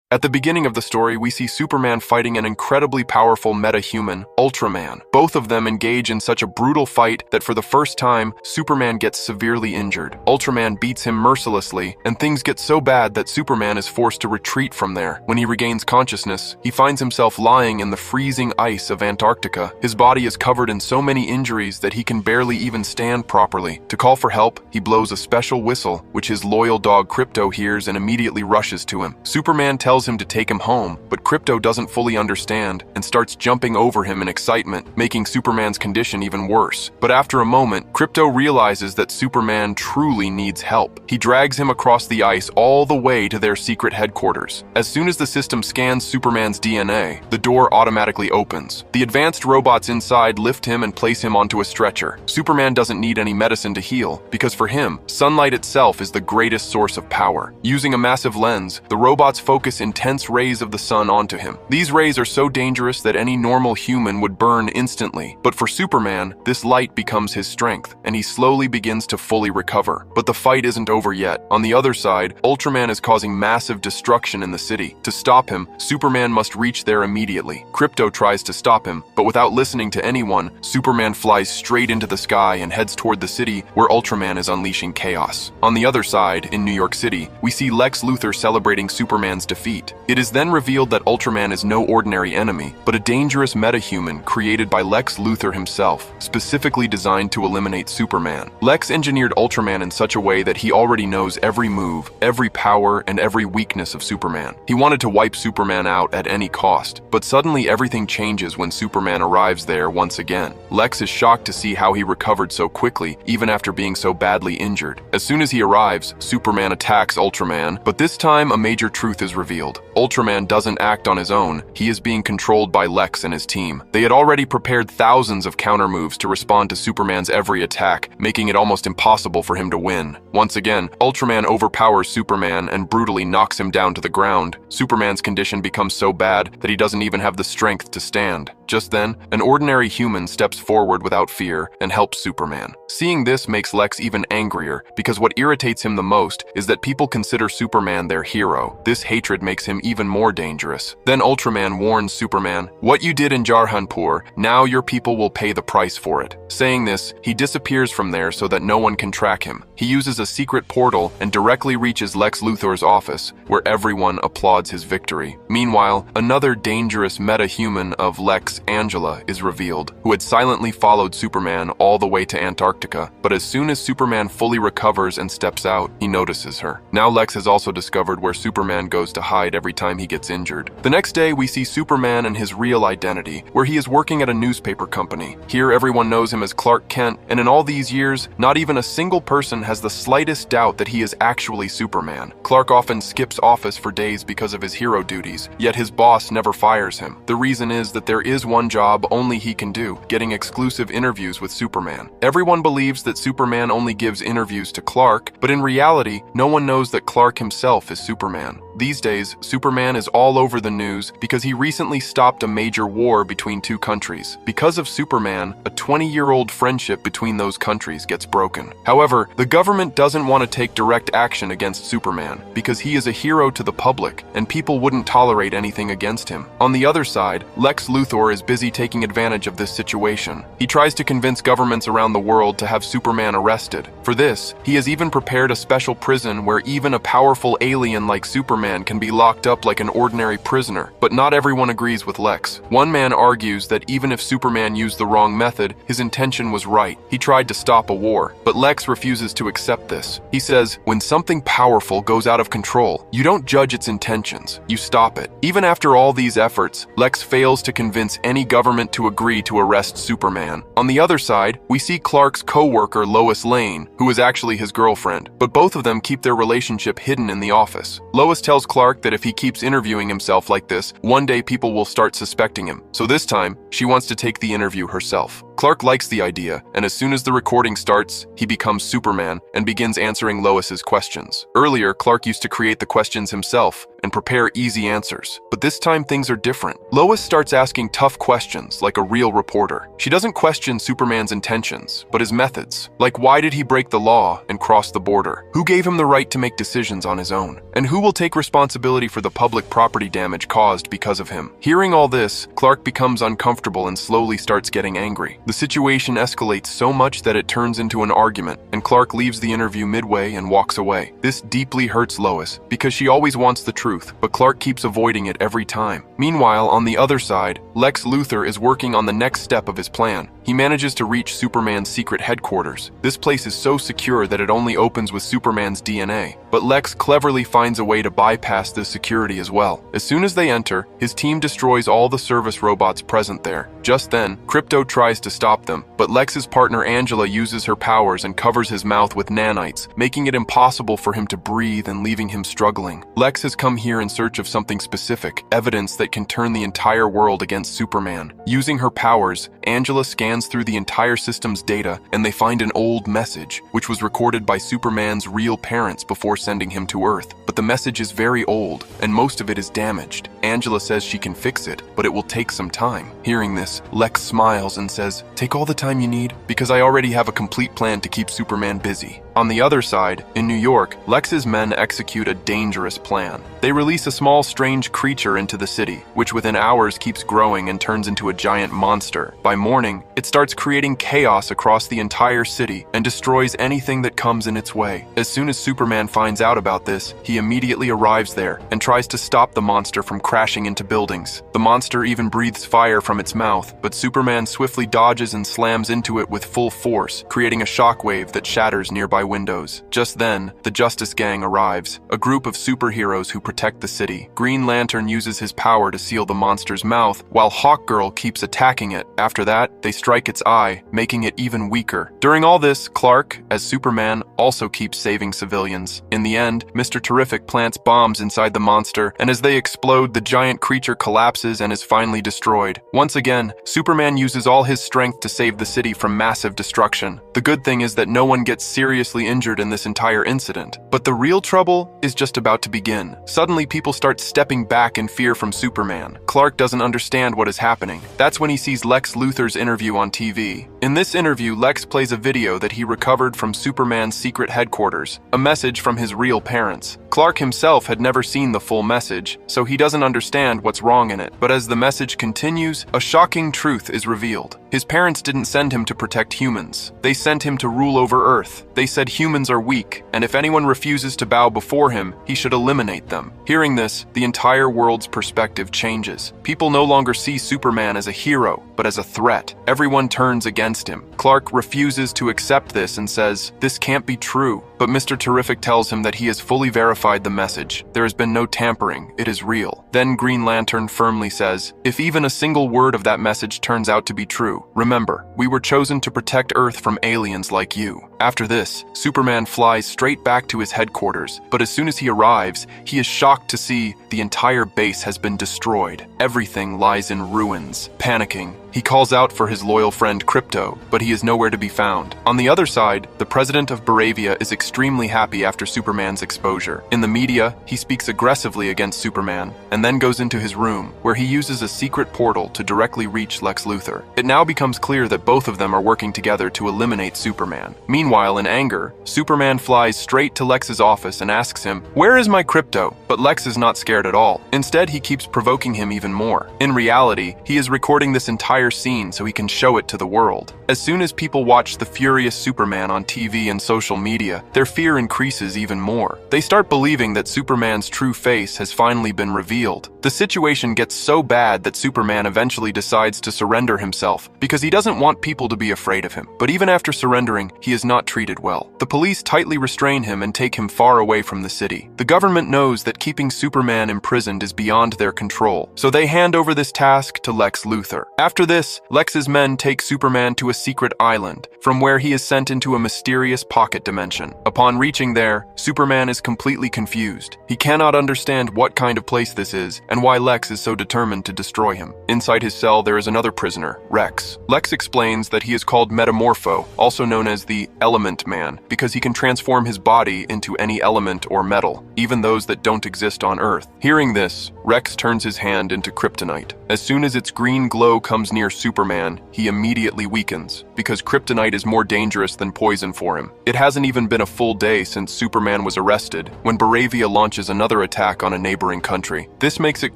At the beginning of the story, we see Superman fighting an incredibly powerful metahuman, Ultraman. Both of them engage in such a brutal fight that for the first time, Superman gets severely injured. Ultraman beats him mercilessly, and things get so bad that Superman is forced to retreat from there. When he regains consciousness, he finds himself lying in the freezing ice of Antarctica. His body is covered in so many injuries that he can barely even stand properly. To call for help, he blows a special whistle, which his loyal dog Krypto hears and immediately rushes to him. Superman tells him to take him home, but Krypto doesn't fully understand and starts jumping over him in excitement, making Superman's condition even worse. But after a moment, Krypto realizes that Superman truly needs help. He drags him across the ice all the way to their secret headquarters. As soon as the system scans Superman's DNA, the door automatically opens. The advanced robots inside lift him and place him onto a stretcher. Superman doesn't need any medicine to heal, because for him, sunlight itself is the greatest source of power. Using a massive lens, the robots focus intense rays of the sun onto him. These rays are so dangerous that any normal human would burn instantly. But for Superman, this light becomes his strength, and he slowly begins to fully recover. But the fight isn't over yet. On the other side, Ultraman is causing massive destruction in the city. To stop him, Superman must reach there immediately. Krypto tries to stop him, but without listening to anyone, Superman flies straight into the sky and heads toward the city where Ultraman is unleashing chaos. On the other side, in New York City, we see Lex Luthor celebrating Superman's defeat. It is then revealed that Ultraman is no ordinary enemy, but a dangerous metahuman created by Lex Luthor himself, specifically designed to eliminate Superman. Lex engineered Ultraman in such a way that he already knows every move, every power, and every weakness of Superman. He wanted to wipe Superman out at any cost, but suddenly everything changes when Superman arrives there once again. Lex is shocked to see how he recovered so quickly, even after being so badly injured. As soon as he arrives, Superman attacks Ultraman, but this time a major truth is revealed. Ultraman doesn't act on his own. He is being controlled by Lex and his team. They had already prepared thousands of counter moves to respond to Superman's every attack, making it almost impossible for him to win. Once again, Ultraman overpowers Superman and brutally knocks him down to the ground. Superman's condition becomes so bad that he doesn't even have the strength to stand. Just then, an ordinary human steps forward without fear and helps Superman. Seeing this makes Lex even angrier, because what irritates him the most is that people consider Superman their hero. This hatred makes him even more dangerous. Then Ultraman warns Superman, "What you did in Jarhanpur, now your people will pay the price for it." Saying this, he disappears from there so that no one can track him. He uses a secret portal and directly reaches Lex Luthor's office, where everyone applauds his victory. Meanwhile, another dangerous metahuman of Lex, Angela, is revealed, who had silently followed Superman all the way to Antarctica. But as soon as Superman fully recovers and steps out, he notices her. Now Lex has also discovered where Superman goes to hide every time he gets injured. The next day, we see Superman and his real identity, where he is working at a newspaper company. Here, everyone knows him as Clark Kent, and in all these years, not even a single person has the slightest doubt that he is actually Superman. Clark often skips office for days because of his hero duties, yet his boss never fires him. The reason is that there is one job only he can do, getting exclusive interviews with Superman. Everyone believes that Superman only gives interviews to Clark, but in reality, no one knows that Clark himself is Superman. These days, Superman is all over the news because he recently stopped a major war between two countries. Because of Superman, a 20-year-old friendship between those countries gets broken. However, the government doesn't want to take direct action against Superman because he is a hero to the public and people wouldn't tolerate anything against him. On the other side, Lex Luthor is busy taking advantage of this situation. He tries to convince governments around the world to have Superman arrested. For this, he has even prepared a special prison where even a powerful alien like Superman can be locked up like an ordinary prisoner. But not everyone agrees with Lex. One man argues that even if Superman used the wrong method, his intention was right. He tried to stop a war, but Lex refuses to accept this. He says, when something powerful goes out of control, you don't judge its intentions, you stop it. Even after all these efforts, Lex fails to convince any government to agree to arrest Superman. On the other side, we see Clark's co-worker Lois Lane, who is actually his girlfriend, but both of them keep their relationship hidden in the office. Lois tells Clark that if he keeps interviewing himself like this, one day people will start suspecting him. So this time, she wants to take the interview herself. Clark likes the idea, and as soon as the recording starts, he becomes Superman and begins answering Lois's questions. Earlier, Clark used to create the questions himself, and prepare easy answers. But this time things are different. Lois starts asking tough questions like a real reporter. She doesn't question Superman's intentions, but his methods. Like, why did he break the law and cross the border? Who gave him the right to make decisions on his own? And who will take responsibility for the public property damage caused because of him? Hearing all this, Clark becomes uncomfortable and slowly starts getting angry. The situation escalates so much that it turns into an argument, and Clark leaves the interview midway and walks away. This deeply hurts Lois because she always wants the truth, but Clark keeps avoiding it every time. Meanwhile, on the other side, Lex Luthor is working on the next step of his plan. He manages to reach Superman's secret headquarters. This place is so secure that it only opens with Superman's DNA. But Lex cleverly finds a way to bypass this security as well. As soon as they enter, his team destroys all the service robots present there. Just then, Krypto tries to stop them, but Lex's partner Angela uses her powers and covers his mouth with nanites, making it impossible for him to breathe and leaving him struggling. Lex has come here in search of something specific, evidence that can turn the entire world against Superman. Using her powers, Angela scans through the entire system's data, and they find an old message, which was recorded by Superman's real parents before sending him to Earth. But the message is very old, and most of it is damaged. Angela says she can fix it, but it will take some time. Hearing this, Lex smiles and says, "Take all the time you need, because I already have a complete plan to keep Superman busy." On the other side, in New York, Lex's men execute a dangerous plan. They release a small strange creature into the city, which within hours keeps growing and turns into a giant monster. By morning, it starts creating chaos across the entire city and destroys anything that comes in its way. As soon as Superman finds out about this, he immediately arrives there and tries to stop the monster from crashing into buildings. The monster even breathes fire from its mouth, but Superman swiftly dodges and slams into it with full force, creating a shockwave that shatters nearby windows. Just then, the Justice Gang arrives, a group of superheroes who protect the city. Green Lantern uses his power to seal the monster's mouth, while Hawkgirl keeps attacking it. After that, they strike its eye, making it even weaker. During all this, Clark, as Superman, also keeps saving civilians. In the end, Mr. Terrific plants bombs inside the monster, and as they explode, the giant creature collapses and is finally destroyed. Once again, Superman uses all his strength to save the city from massive destruction. The good thing is that no one gets seriously injured in this entire incident. But the real trouble is just about to begin. Suddenly, people start stepping back in fear from Superman. Clark doesn't understand what is happening. That's when he sees Lex Luthor's interview on TV. In this interview, Lex plays a video that he recovered from Superman's secret headquarters, a message from his real parents. Clark himself had never seen the full message, so he doesn't understand what's wrong in it. But as the message continues, a shocking truth is revealed. His parents didn't send him to protect humans. They sent him to rule over Earth. They said humans are weak, and if anyone refuses to bow before him, he should eliminate them. Hearing this, the entire world's perspective changes. People no longer see Superman as a hero, but as a threat. Everyone turns against him. Clark refuses to accept this and says, "This can't be true." But Mr. Terrific tells him that he has fully verified the message. There has been no tampering. It is real. Then Green Lantern firmly says, "If even a single word of that message turns out to be true, remember, we were chosen to protect Earth from aliens like you." After this, Superman flies straight back to his headquarters, but as soon as he arrives, he is shocked to see the entire base has been destroyed. Everything lies in ruins. Panicking, he calls out for his loyal friend Krypto, but he is nowhere to be found. On the other side, the president of Baravia is extremely happy after Superman's exposure. In the media, he speaks aggressively against Superman, and then goes into his room, where he uses a secret portal to directly reach Lex Luthor. It now becomes clear that both of them are working together to eliminate Superman. Meanwhile, in anger, Superman flies straight to Lex's office and asks him, "Where is my Krypto?" But Lex is not scared at all. Instead, he keeps provoking him even more. In reality, he is recording this entire scene so he can show it to the world. As soon as people watch the furious Superman on TV and social media, their fear increases even more. They start believing that Superman's true face has finally been revealed. The situation gets so bad that Superman eventually decides to surrender himself because he doesn't want people to be afraid of him. But even after surrendering, he is not treated well. The police tightly restrain him and take him far away from the city. The government knows that keeping Superman imprisoned is beyond their control, so they hand over this task to Lex Luthor. After this, Lex's men take Superman to a secret island, from where he is sent into a mysterious pocket dimension. Upon reaching there, Superman is completely confused. He cannot understand what kind of place this is and why Lex is so determined to destroy him. Inside his cell, there is another prisoner, Rex. Lex explains that he is called Metamorpho, also known as the Element Man, because he can transform his body into any element or metal, even those that don't exist on Earth. Hearing this, Rex turns his hand into kryptonite. As soon as its green glow comes near Superman, he immediately weakens, because kryptonite is more dangerous than poison for him. It hasn't even been a full day since Superman was arrested, when Baravia launches another attack on a neighboring country. This makes it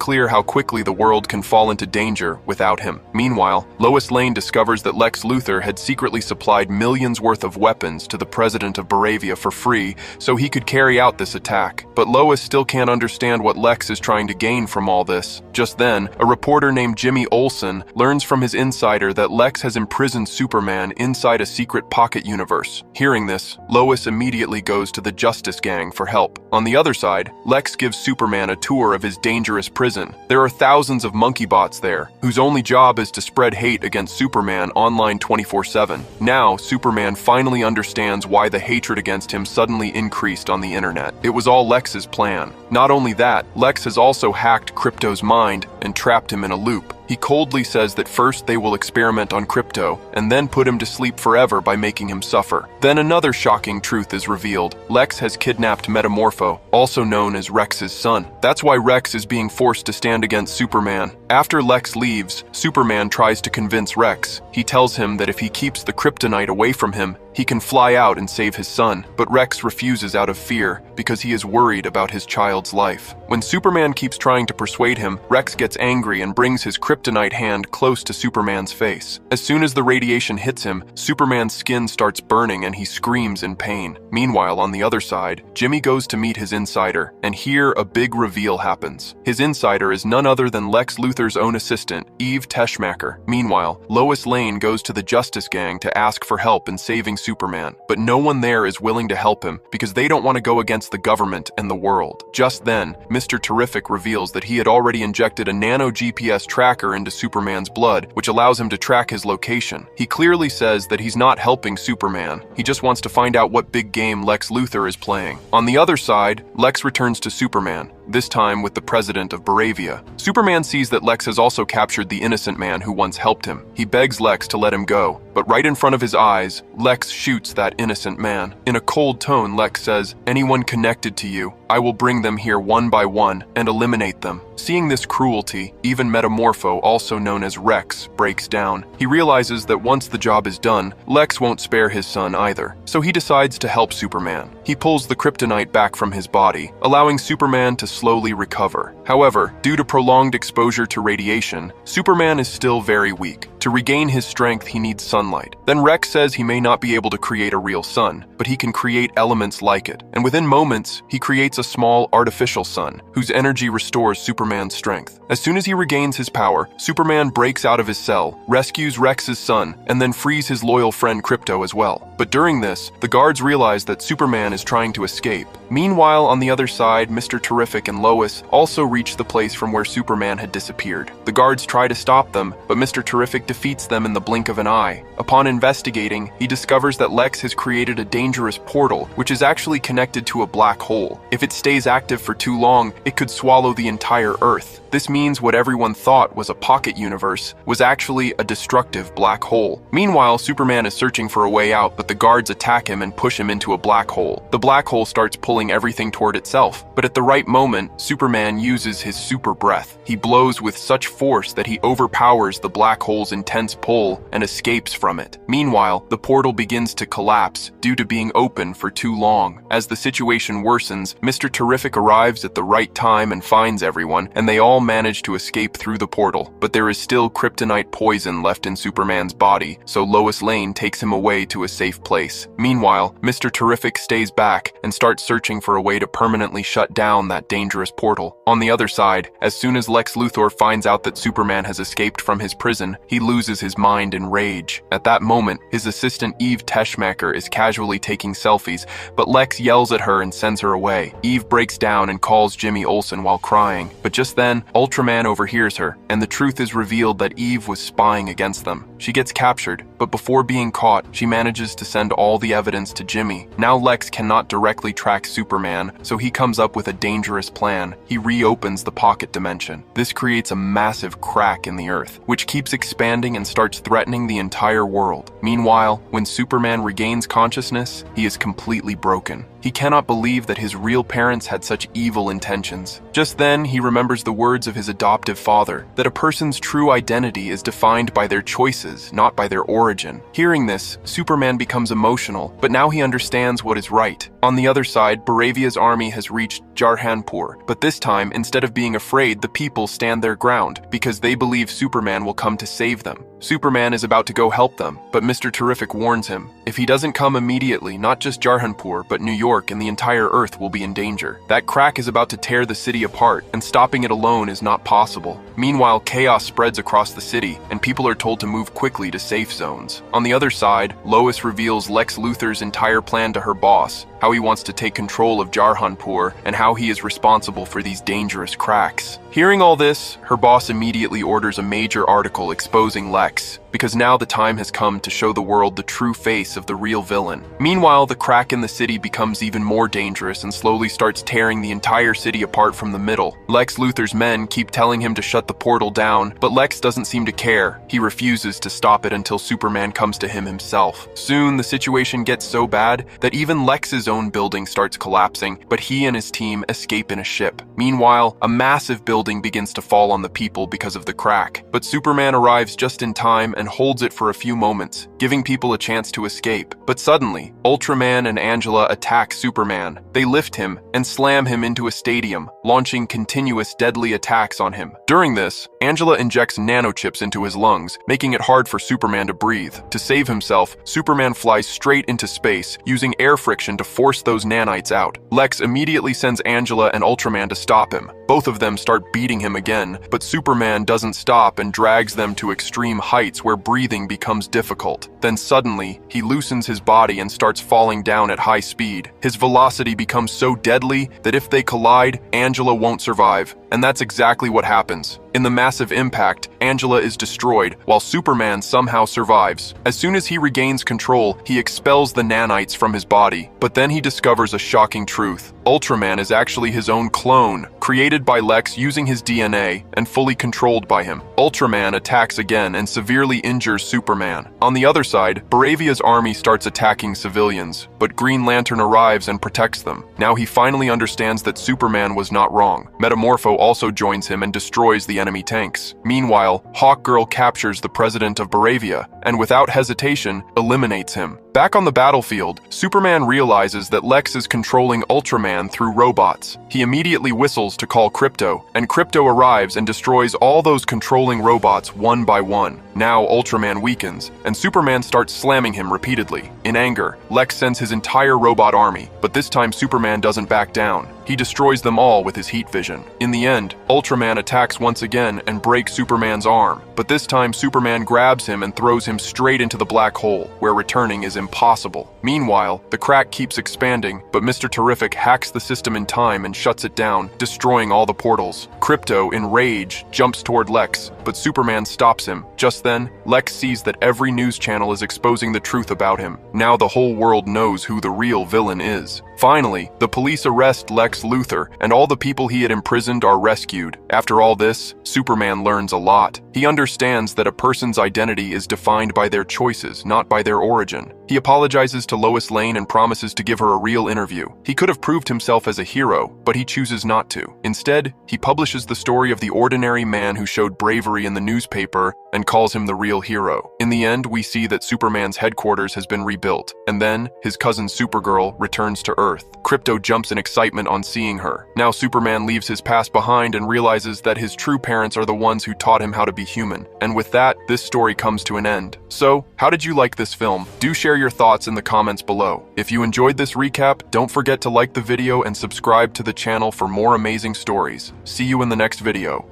clear how quickly the world can fall into danger without him. Meanwhile, Lois Lane discovers that Lex Luthor had secretly supplied millions worth of weapons to the president of Baravia for free so he could carry out this attack. But Lois still can't understand what Lex is trying to gain from all this. Just then, a reporter named Jimmy Olsen learns from his insider that Lex has imprisoned Superman inside a secret pocket universe. Hearing this, Lois immediately goes to the Justice Gang for help. On the other side, Lex gives Superman a tour of his dangerous prison. There are thousands of monkey bots there, whose only job is to spread hate against Superman online 24/7. Now, Superman finally understands why the hatred against him suddenly increased on the internet. It was all Lex's plan. Not only that, Lex has also hacked Krypto's mind and trapped him in a loop. He coldly says that first they will experiment on Krypto, and then put him to sleep forever by making him suffer. Then another shocking truth is revealed. Lex has kidnapped Metamorpho, also known as Rex's son. That's why Rex is being forced to stand against Superman. After Lex leaves, Superman tries to convince Rex. He tells him that if he keeps the kryptonite away from him, he can fly out and save his son, but Rex refuses out of fear because he is worried about his child's life. When Superman keeps trying to persuade him, Rex gets angry and brings his kryptonite hand close to Superman's face. As soon as the radiation hits him, Superman's skin starts burning and he screams in pain. Meanwhile, on the other side, Jimmy goes to meet his insider, and here a big reveal happens. His insider is none other than Lex Luthor's own assistant, Eve Teschmacher. Meanwhile, Lois Lane goes to the Justice Gang to ask for help in saving Superman, but no one there is willing to help him because they don't want to go against the government and the world. Just then, Mr. Terrific reveals that he had already injected a nano GPS tracker into Superman's blood, which allows him to track his location. He clearly says that he's not helping Superman. He just wants to find out what big game Lex Luthor is playing. On the other side, Lex returns to Superman, this time with the president of Baravia. Superman sees that Lex has also captured the innocent man who once helped him. He begs Lex to let him go, but right in front of his eyes, Lex shoots that innocent man. In a cold tone, Lex says, "Anyone connected to you, I will bring them here one by one and eliminate them." Seeing this cruelty, even Metamorpho, also known as Rex, breaks down. He realizes that once the job is done, Lex won't spare his son either, so he decides to help Superman. He pulls the kryptonite back from his body, allowing Superman to slowly recover. However, due to prolonged exposure to radiation, Superman is still very weak. To regain his strength, he needs sunlight. Then Rex says he may not be able to create a real sun, but he can create elements like it. And within moments, he creates a small artificial sun, whose energy restores Superman's strength. As soon as he regains his power, Superman breaks out of his cell, rescues Rex's son, and then frees his loyal friend Krypto as well. But during this, the guards realize that Superman is trying to escape. Meanwhile, on the other side, Mr. Terrific and Lois also reach the place from where Superman had disappeared. The guards try to stop them, but Mr. Terrific defeats them in the blink of an eye. Upon investigating, he discovers that Lex has created a dangerous portal, which is actually connected to a black hole. If it stays active for too long, it could swallow the entire Earth. This means what everyone thought was a pocket universe was actually a destructive black hole. Meanwhile, Superman is searching for a way out, but the guards attack him and push him into a black hole. The black hole starts pulling everything toward itself, but at the right moment, Superman uses his super breath. He blows with such force that he overpowers the black hole's intense pull and escapes from it. Meanwhile, the portal begins to collapse due to being open for too long. As the situation worsens, Mr. Terrific arrives at the right time and finds everyone, and they all manage to escape through the portal. But there is still kryptonite poison left in Superman's body, so Lois Lane takes him away to a safe place. Meanwhile, Mr. Terrific stays back and starts searching for a way to permanently shut down that dangerous portal. On the other side, as soon as Lex Luthor finds out that Superman has escaped from his prison, he loses his mind in rage. At that moment, his assistant Eve Teschmacher is casually taking selfies, but Lex yells at her and sends her away. Eve breaks down and calls Jimmy Olsen while crying, but just then, Ultraman overhears her, and the truth is revealed that Eve was spying against them. She gets captured, but before being caught, she manages to send all the evidence to Jimmy. Now Lex cannot directly track Superman, so he comes up with a dangerous plan. He reopens the pocket dimension. This creates a massive crack in the Earth, which keeps expanding and starts threatening the entire world. Meanwhile, when Superman regains consciousness, he is completely broken. He cannot believe that his real parents had such evil intentions. Just then, he remembers the words of his adoptive father, that a person's true identity is defined by their choices, not by their origin. Hearing this, Superman becomes emotional, but now he understands what is right. On the other side, Baravia's army has reached Jarhanpur, but this time, instead of being afraid, the people stand their ground, because they believe Superman will come to save them. Superman is about to go help them, but Mr. Terrific warns him, if he doesn't come immediately, not just Jarhanpur, but New York and the entire Earth will be in danger. That crack is about to tear the city apart, and stopping it alone is not possible. Meanwhile, chaos spreads across the city, and people are told to move quickly to safe zones. On the other side, Lois reveals Lex Luthor's entire plan to her boss, how he wants to take control of Jarhanpur, and how he is responsible for these dangerous cracks. Hearing all this, her boss immediately orders a major article exposing Lex, because now the time has come to show the world the true face of the real villain. Meanwhile, the crack in the city becomes even more dangerous and slowly starts tearing the entire city apart from the middle. Lex Luthor's men keep telling him to shut the portal down, but Lex doesn't seem to care. He refuses to stop it until Superman comes to him himself. Soon, the situation gets so bad that even Lex's own building starts collapsing, but he and his team escape in a ship. Meanwhile, a massive building begins to fall on the people because of the crack, but Superman arrives just in time and holds it for a few moments, giving people a chance to escape. But suddenly, Ultraman and Angela attack Superman. They lift him and slam him into a stadium, launching continuous deadly attacks on him. During this, Angela injects nanochips into his lungs, making it hard for Superman to breathe. To save himself, Superman flies straight into space, using air friction to force those nanites out. Lex immediately sends Angela and Ultraman to stop him. Both of them start beating him again, but Superman doesn't stop and drags them to extreme heights where breathing becomes difficult. Then suddenly, he loosens his body and starts falling down at high speed. His velocity becomes so deadly that if they collide, Angela won't survive. And that's exactly what happens. In the massive impact, Angela is destroyed, while Superman somehow survives. As soon as he regains control, he expels the nanites from his body. But then he discovers a shocking truth. Ultraman is actually his own clone, created by Lex using his DNA and fully controlled by him. Ultraman attacks again and severely injures Superman. On the other side, Baravia's army starts attacking civilians, but Green Lantern arrives and protects them. Now he finally understands that Superman was not wrong. Metamorpho also joins him and destroys the enemy tanks. Meanwhile, Hawkgirl captures the president of Baravia and without hesitation eliminates him. Back on the battlefield, Superman realizes that Lex is controlling Ultraman through robots. He immediately whistles to call Krypto, and Krypto arrives and destroys all those controlling robots one by one. Now Ultraman weakens, and Superman starts slamming him repeatedly. In anger, Lex sends his entire robot army, but this time Superman doesn't back down. He destroys them all with his heat vision. In the end, Ultraman attacks once again and breaks Superman's arm, but this time Superman grabs him and throws him straight into the black hole, where returning is impossible. Meanwhile, the crack keeps expanding, but Mr. Terrific hacks the system in time and shuts it down, destroying all the portals. Krypto, in rage, jumps toward Lex, but Superman stops him. Just then, Lex sees that every news channel is exposing the truth about him. Now the whole world knows who the real villain is. Finally, the police arrest Lex Luthor, and all the people he had imprisoned are rescued. After all this, Superman learns a lot. He understands that a person's identity is defined by their choices, not by their origin. He apologizes to Lois Lane and promises to give her a real interview. He could have proved himself as a hero, but he chooses not to. Instead, he publishes the story of the ordinary man who showed bravery in the newspaper and calls him the real hero. In the end, we see that Superman's headquarters has been rebuilt, and then his cousin Supergirl returns to Earth. Krypto jumps in excitement on seeing her. Now Superman leaves his past behind and realizes that his true parents are the ones who taught him how to be human. And with that, this story comes to an end. So, how did you like this film? Do share your thoughts in the comments below. If you enjoyed this recap, don't forget to like the video and subscribe to the channel for more amazing stories. See you in the next video.